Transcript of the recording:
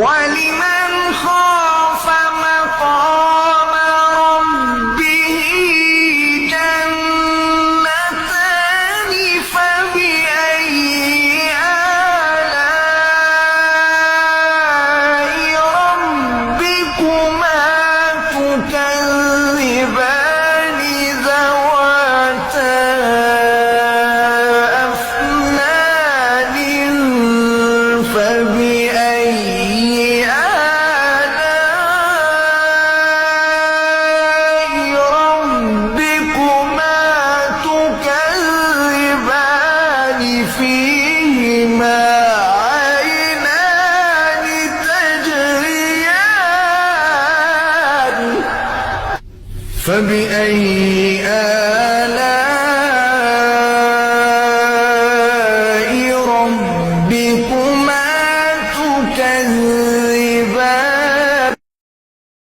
ولمن خاف مقام ربه جنتان فبأي آلاء ربكما تكذبان ذواتا أفنان فبأي ربكما تكذبان فيهما عينان تجريان فبأي آلاء ربكما تكذبان